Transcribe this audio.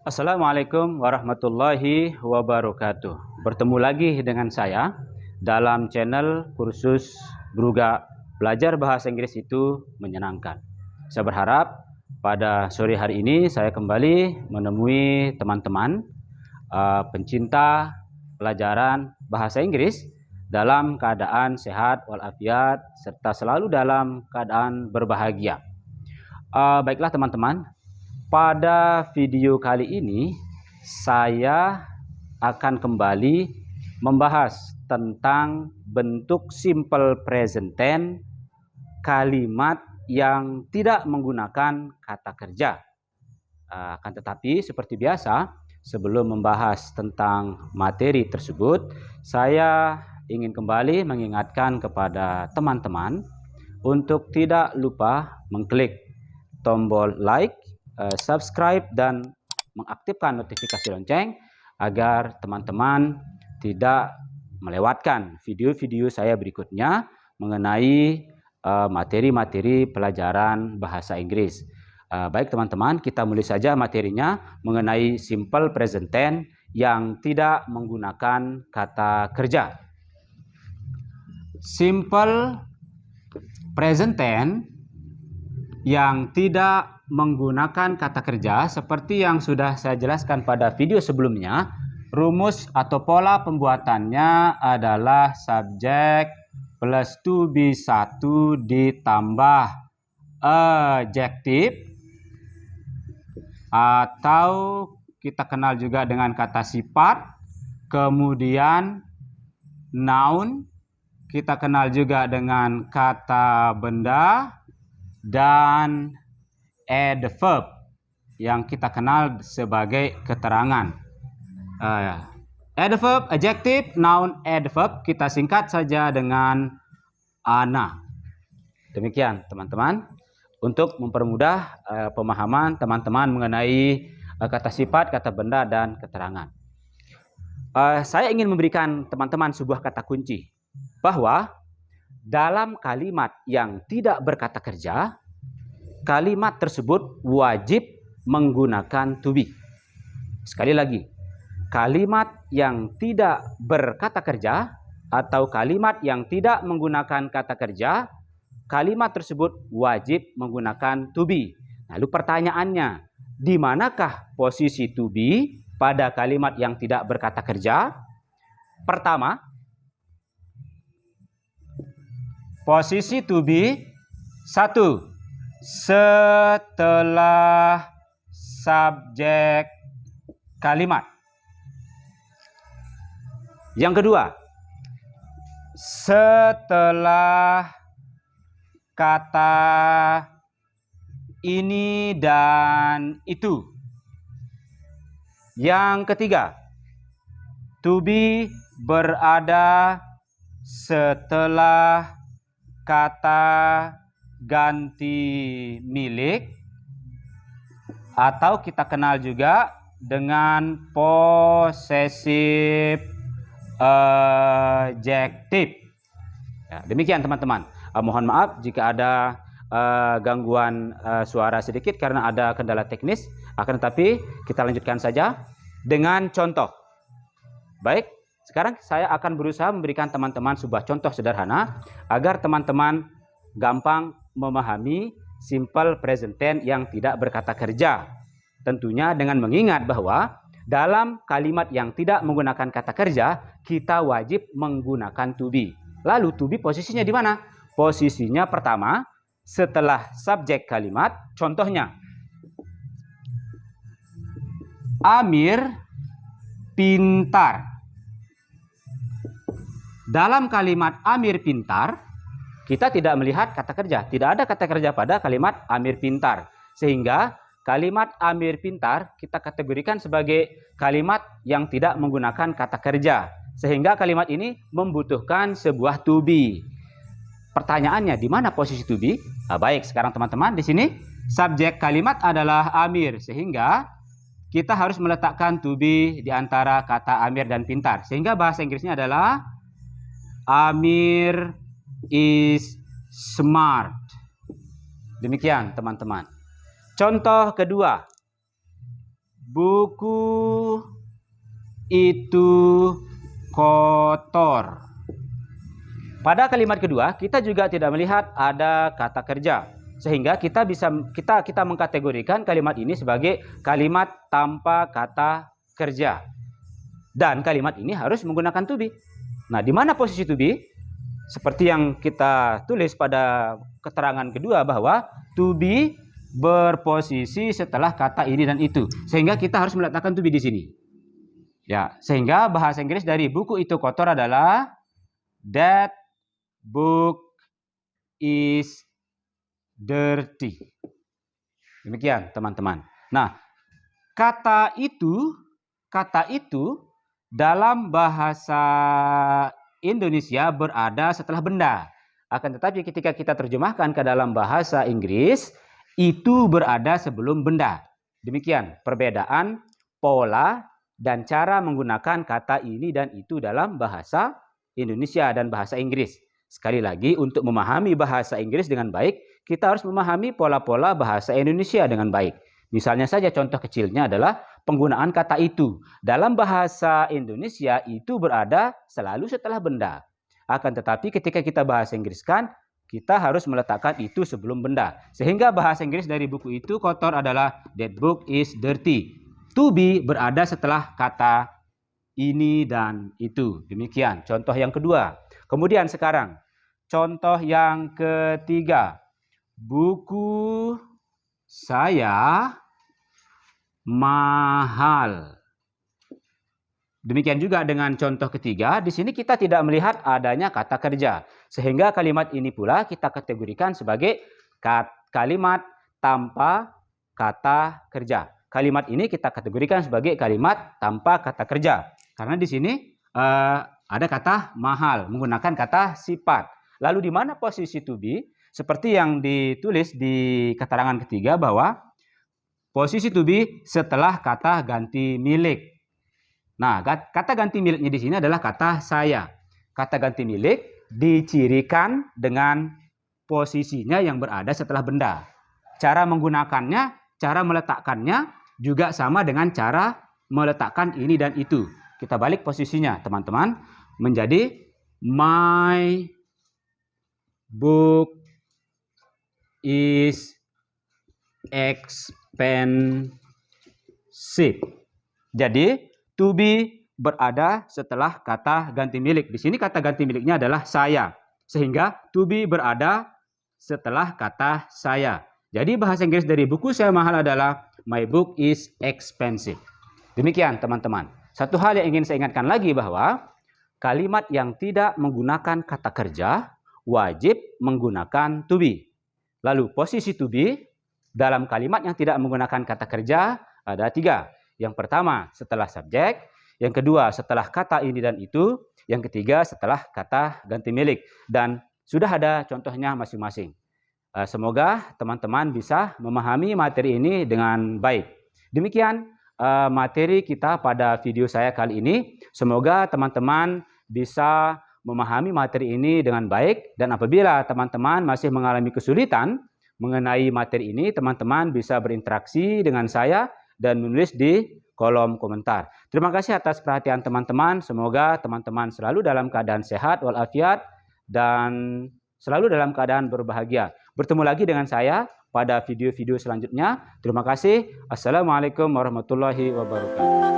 Assalamualaikum warahmatullahi wabarakatuh. Bertemu lagi dengan saya dalam channel kursus Bruga Belajar Bahasa Inggris itu menyenangkan. Saya berharap pada sore hari ini saya kembali menemui teman-teman pencinta pelajaran bahasa Inggris dalam keadaan sehat walafiat serta selalu dalam keadaan berbahagia. Baiklah teman-teman, pada video kali ini saya akan kembali membahas tentang bentuk simple present tense kalimat yang tidak menggunakan kata kerja. Akan tetapi seperti biasa, sebelum membahas tentang materi tersebut, saya ingin kembali mengingatkan kepada teman-teman untuk tidak lupa mengklik tombol like, subscribe dan mengaktifkan notifikasi lonceng agar teman-teman tidak melewatkan video-video saya berikutnya mengenai materi-materi pelajaran bahasa Inggris. Baik teman-teman, kita mulai saja materinya mengenai simple present tense yang tidak menggunakan kata kerja. Simple present tense yang tidak menggunakan kata kerja seperti yang sudah saya jelaskan pada video sebelumnya, rumus atau pola pembuatannya adalah subjek plus to be 1 ditambah adjektif atau kita kenal juga dengan kata sifat, kemudian noun, kita kenal juga dengan kata benda, dan adverb yang kita kenal sebagai keterangan. Adverb, adjective, noun, adverb kita singkat saja dengan ANA. Demikian teman-teman, untuk mempermudah pemahaman teman-teman mengenai kata sifat, kata benda, dan keterangan. Saya ingin memberikan teman-teman sebuah kata kunci bahwa dalam kalimat yang tidak berkata kerja, kalimat tersebut wajib menggunakan to be. Sekali lagi, kalimat yang tidak berkata kerja atau kalimat yang tidak menggunakan kata kerja, kalimat tersebut wajib menggunakan to be. Lalu pertanyaannya, di manakah posisi to be pada kalimat yang tidak berkata kerja? Pertama, posisi to be 1 setelah subjek kalimat. Yang kedua, setelah kata ini dan itu. Yang ketiga, to be berada setelah kata ganti milik atau kita kenal juga dengan possessive adjective. Ya, demikian teman-teman. Mohon maaf jika ada gangguan suara sedikit karena ada kendala teknis. Akan tetapi kita lanjutkan saja dengan contoh. Baik. Sekarang saya akan berusaha memberikan teman-teman sebuah contoh sederhana agar teman-teman gampang memahami simple present tense yang tidak berkata kerja. Tentunya dengan mengingat bahwa dalam kalimat yang tidak menggunakan kata kerja, kita wajib menggunakan to be. Lalu to be posisinya di mana? Posisinya pertama setelah subjek kalimat. Contohnya, Amir pintar. Dalam kalimat Amir pintar, kita tidak melihat kata kerja. Tidak ada kata kerja pada kalimat Amir pintar. Sehingga kalimat Amir pintar kita kategorikan sebagai kalimat yang tidak menggunakan kata kerja. Sehingga kalimat ini membutuhkan sebuah to be. Pertanyaannya, di mana posisi to be? Baik, sekarang teman-teman di sini subjek kalimat adalah Amir. Sehingga kita harus meletakkan to be di antara kata Amir dan pintar. Sehingga bahasa Inggrisnya adalah Amir is smart. Demikian teman-teman. Contoh kedua. buku itu kotor. Pada kalimat kedua, kita juga tidak melihat ada kata kerja. Sehingga kita mengkategorikan kalimat ini sebagai kalimat tanpa kata kerja. Dan kalimat ini harus menggunakan to be. Nah, di mana posisi to be? Seperti yang kita tulis pada keterangan kedua bahwa to be berposisi setelah kata ini dan itu. Sehingga kita harus meletakkan to be di sini. Ya, sehingga bahasa Inggris dari buku itu kotor adalah that book is dirty. Demikian, teman-teman. Nah, kata itu dalam bahasa Indonesia berada setelah benda. Akan tetapi ketika kita terjemahkan ke dalam bahasa Inggris, itu berada sebelum benda. Demikian perbedaan pola dan cara menggunakan kata ini dan itu dalam bahasa Indonesia dan bahasa Inggris. Sekali lagi, untuk memahami bahasa Inggris dengan baik, kita harus memahami pola-pola bahasa Indonesia dengan baik. Misalnya saja contoh kecilnya adalah penggunaan kata itu. Dalam bahasa Indonesia itu berada selalu setelah benda. Akan tetapi ketika kita bahasa Inggriskan, kita harus meletakkan itu sebelum benda. Sehingga bahasa Inggris dari buku itu kotor adalah that book is dirty. To be berada setelah kata ini dan itu. Demikian contoh yang kedua. Kemudian sekarang contoh yang ketiga. Buku saya mahal. Demikian juga dengan contoh ketiga. Di sini kita tidak melihat adanya kata kerja. Sehingga kalimat ini pula kita kategorikan sebagai kalimat tanpa kata kerja. Kalimat ini kita kategorikan sebagai kalimat tanpa kata kerja. Karena di sini ada kata mahal menggunakan kata sifat. Lalu di mana posisi to be? Seperti yang ditulis di keterangan ketiga bahwa posisi to be setelah kata ganti milik. Nah, kata ganti miliknya di sini adalah kata saya. Kata ganti milik dicirikan dengan posisinya yang berada setelah benda. Cara menggunakannya, cara meletakkannya juga sama dengan cara meletakkan ini dan itu. Kita balik posisinya, teman-teman, menjadi my book is expensive. Jadi, to be berada setelah kata ganti milik. Di sini kata ganti miliknya adalah saya. Sehingga to be berada setelah kata saya. Jadi bahasa Inggris dari buku saya mahal adalah my book is expensive. Demikian, teman-teman. Satu hal yang ingin saya ingatkan lagi bahwa kalimat yang tidak menggunakan kata kerja wajib menggunakan to be. Lalu posisi to be dalam kalimat yang tidak menggunakan kata kerja ada 3. Yang pertama setelah subjek, yang kedua setelah kata ini dan itu, yang ketiga setelah kata ganti milik. Dan sudah ada contohnya masing-masing. Semoga teman-teman bisa memahami materi ini dengan baik. Demikian materi kita pada video saya kali ini. Semoga teman-teman bisa memahami materi ini dengan baik, dan apabila teman-teman masih mengalami kesulitan mengenai materi ini, teman-teman bisa berinteraksi dengan saya dan menulis di kolom komentar. Terima kasih atas perhatian teman-teman. Semoga teman-teman selalu dalam keadaan sehat walafiat dan selalu dalam keadaan berbahagia. Bertemu lagi dengan saya pada video-video selanjutnya. Terima kasih. Assalamualaikum warahmatullahi wabarakatuh.